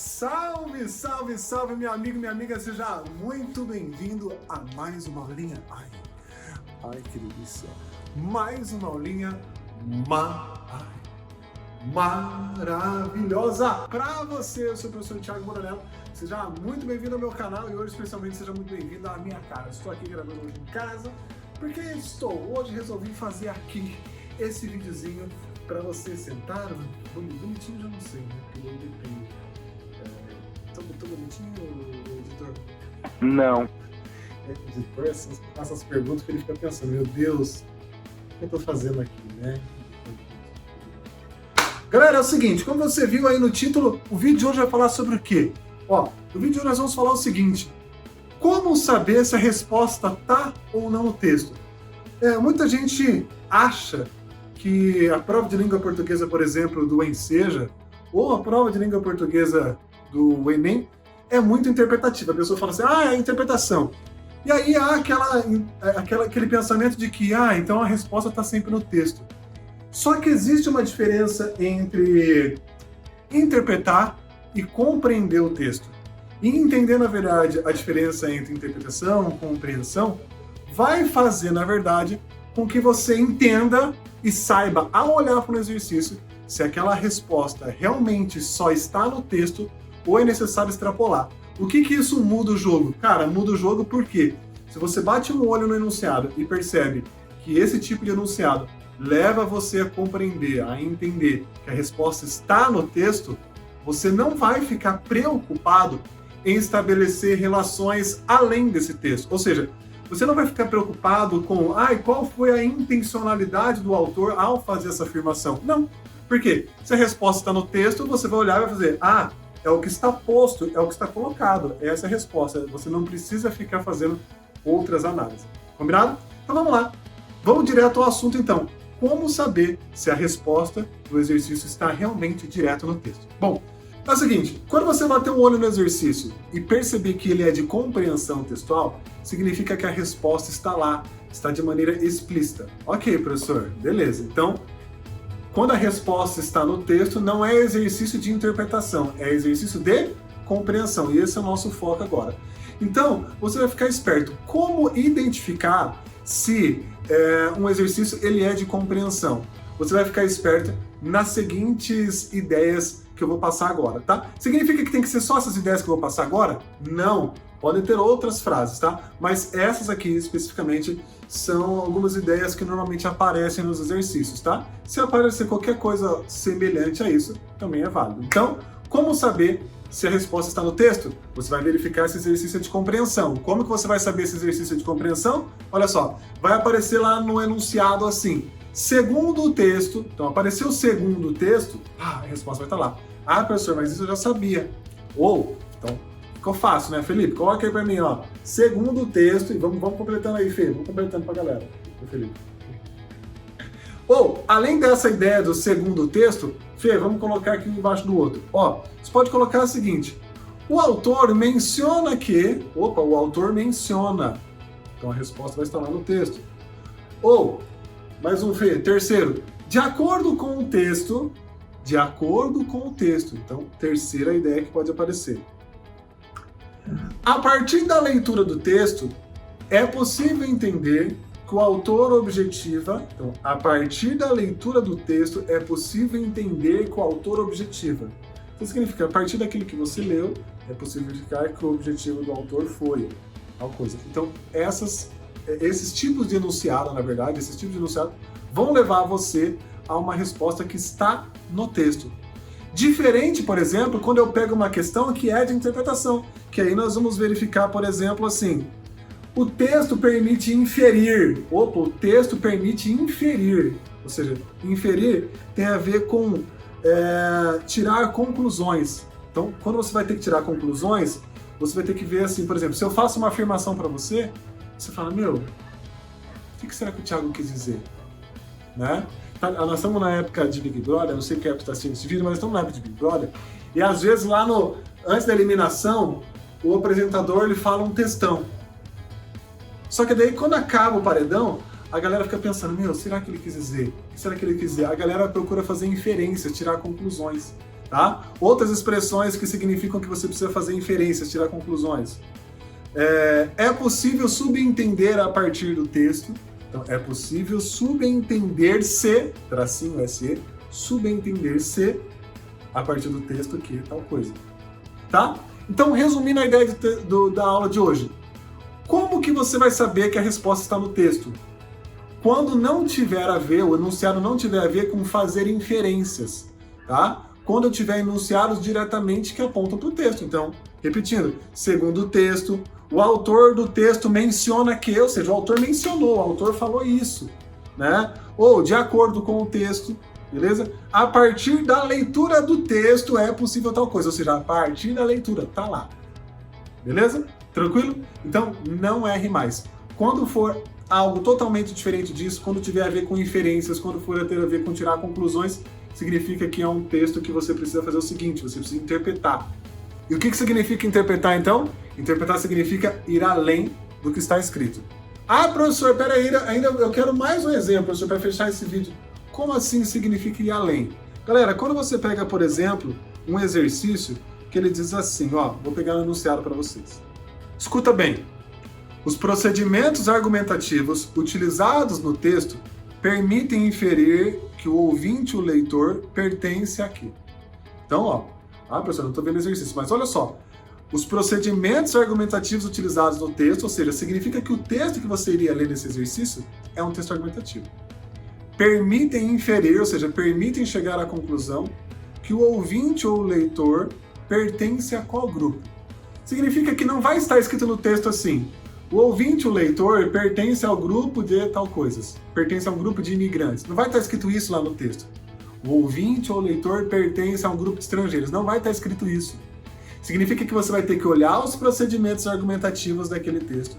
Salve, salve, salve, meu amigo, minha amiga, seja muito bem-vindo a mais uma aulinha. Ai, que delícia! Mais uma aulinha maravilhosa para você. Eu sou o professor Thiago Moronello. Seja muito bem-vindo ao meu canal e hoje, especialmente, seja muito bem-vindo à minha casa. Estou aqui gravando hoje em casa porque hoje resolvi fazer aqui esse videozinho para você sentar. Bonitinho já não sei, né? Porque daí depende. Tô bonitinho, editor? Não. Editor, essas perguntas que ele fica pensando, meu Deus, o que eu tô fazendo aqui, né? Galera, é o seguinte, como você viu aí no título, o vídeo de hoje vai falar sobre o quê? Ó, no vídeo de hoje nós vamos falar o seguinte: como saber se a resposta tá ou não no texto? Muita gente acha que a prova de língua portuguesa, por exemplo, do Enseja, ou a prova de língua portuguesa do Enem, é muito interpretativa. A pessoa fala assim, é interpretação. E aí há aquele pensamento de que, então a resposta está sempre no texto. Só que existe uma diferença entre interpretar e compreender o texto. E entender, na verdade, a diferença entre interpretação e compreensão vai fazer, na verdade, com que você entenda e saiba, ao olhar para o exercício, se aquela resposta realmente só está no texto ou é necessário extrapolar. O que isso muda o jogo? Cara, muda o jogo porque se você bate um olho no enunciado e percebe que esse tipo de enunciado leva você a compreender, a entender que a resposta está no texto, você não vai ficar preocupado em estabelecer relações além desse texto. Ou seja, você não vai ficar preocupado com qual foi a intencionalidade do autor ao fazer essa afirmação. Não. Por quê? Se a resposta está no texto, você vai olhar e vai fazer, é o que está posto, é o que está colocado. Essa é a resposta. Você não precisa ficar fazendo outras análises. Combinado? Então vamos lá. Vamos direto ao assunto então. Como saber se a resposta do exercício está realmente direto no texto? Bom, é o seguinte, quando você bater um olho no exercício e perceber que ele é de compreensão textual, significa que a resposta está lá, está de maneira explícita. Ok, professor, beleza. Então, quando a resposta está no texto, não é exercício de interpretação, é exercício de compreensão. E esse é o nosso foco agora. Então, você vai ficar esperto. Como identificar se um exercício ele é de compreensão? Você vai ficar esperto nas seguintes ideias que eu vou passar agora, tá? Significa que tem que ser só essas ideias que eu vou passar agora? Não. Podem ter outras frases, tá? Mas essas aqui, especificamente, são algumas ideias que normalmente aparecem nos exercícios, tá? Se aparecer qualquer coisa semelhante a isso, também é válido. Então, como saber se a resposta está no texto? Você vai verificar esse exercício de compreensão. Como que você vai saber esse exercício de compreensão? Olha só, vai aparecer lá no enunciado assim, segundo o texto. Então, apareceu o segundo texto, a resposta vai estar lá. Professor, mas isso eu já sabia. Então, ficou fácil, né, Felipe? Coloca aí pra mim, ó. Segundo o texto, e vamos completando aí, Fê. Vamos completando pra galera. Felipe. Além dessa ideia do segundo texto, Fê, vamos colocar aqui um embaixo do outro. Você pode colocar o seguinte. O autor menciona que... o autor menciona. Então a resposta vai estar lá no texto. Mais um, Fê. Terceiro. De acordo com o texto... De acordo com o texto. Então, terceira ideia que pode aparecer. A partir da leitura do texto, é possível entender que o autor objetiva. Então, a partir da leitura do texto, é possível entender que o autor objetiva. Isso significa, a partir daquilo que você leu, é possível verificar que o objetivo do autor foi tal coisa. Então, esses tipos de enunciado, na verdade, esses tipos de enunciado vão levar você a uma resposta que está no texto. Diferente, por exemplo, quando eu pego uma questão que é de interpretação, que aí nós vamos verificar, por exemplo, assim, o texto permite inferir. O texto permite inferir. Ou seja, inferir tem a ver com tirar conclusões. Então, quando você vai ter que tirar conclusões, você vai ter que ver assim, por exemplo, se eu faço uma afirmação para você, você fala, o que será que o Thiago quis dizer? Né? Nós estamos na época de Big Brother, não sei que época está assistindo esse vídeo, mas estamos na época de Big Brother, e às vezes lá antes da eliminação, o apresentador ele fala um textão. Só que daí quando acaba o paredão, a galera fica pensando, será que ele quis dizer? O que será que ele quis dizer? A galera procura fazer inferências, tirar conclusões. tá? Outras expressões que significam que você precisa fazer inferências, tirar conclusões. É possível subentender a partir do texto. Então, é possível subentender-se, tracinho SE, subentender-se a partir do texto que tal coisa, tá? Então, resumindo a ideia da aula de hoje, como que você vai saber que a resposta está no texto? Quando não tiver a ver, o enunciado não tiver a ver com fazer inferências, tá? Quando eu tiver enunciados diretamente que apontam para o texto. Então, repetindo, segundo o texto, o autor do texto menciona que, ou seja, o autor mencionou, o autor falou isso, né? Ou de acordo com o texto, beleza? A partir da leitura do texto é possível tal coisa, ou seja, a partir da leitura, tá lá. Beleza? Tranquilo? Então, não erre mais. Quando for algo totalmente diferente disso, quando tiver a ver com inferências, quando for a ter a ver com tirar conclusões, significa que é um texto que você precisa fazer o seguinte, você precisa interpretar. E o que significa interpretar, então? Interpretar significa ir além do que está escrito. Ah, professor, peraí, ainda eu quero mais um exemplo, professor, para fechar esse vídeo. Como assim significa ir além? Galera, quando você pega, por exemplo, um exercício que ele diz assim, ó, vou pegar um enunciado para vocês. Escuta bem. Os procedimentos argumentativos utilizados no texto permitem inferir que o ouvinte, o leitor, pertence a quê? Então, ó, professor, não estou vendo o exercício, mas olha só. Os procedimentos argumentativos utilizados no texto, ou seja, significa que o texto que você iria ler nesse exercício é um texto argumentativo. Permitem inferir, ou seja, permitem chegar à conclusão que o ouvinte ou o leitor pertence a qual grupo. Significa que não vai estar escrito no texto assim, o ouvinte, o leitor, pertence ao grupo de tal coisas, pertence a um grupo de imigrantes. Não vai estar escrito isso lá no texto. O ouvinte ou leitor pertence a um grupo de estrangeiros. Não vai estar escrito isso. Significa que você vai ter que olhar os procedimentos argumentativos daquele texto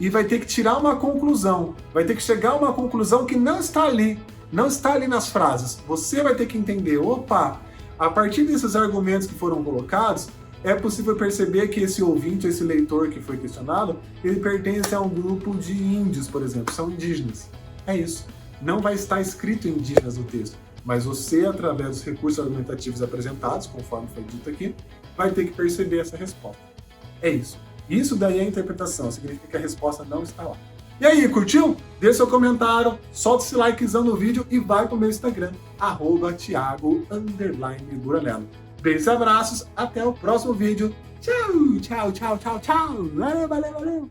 e vai ter que tirar uma conclusão, vai ter que chegar a uma conclusão que não está ali nas frases. Você vai ter que entender, opa, a partir desses argumentos que foram colocados, é possível perceber que esse ouvinte, esse leitor que foi questionado, ele pertence a um grupo de índios, por exemplo, são indígenas. É isso. Não vai estar escrito indígenas no texto, mas você, através dos recursos argumentativos apresentados, conforme foi dito aqui, vai ter que perceber essa resposta. É isso. Isso daí é a interpretação, significa que a resposta não está lá. E aí, curtiu? Deixa seu comentário, solta esse likezão no vídeo e vai pro meu Instagram, @Thiago_Buralello. Beijos e abraços, até o próximo vídeo. Tchau, tchau, tchau, tchau, tchau. Valeu, valeu, valeu.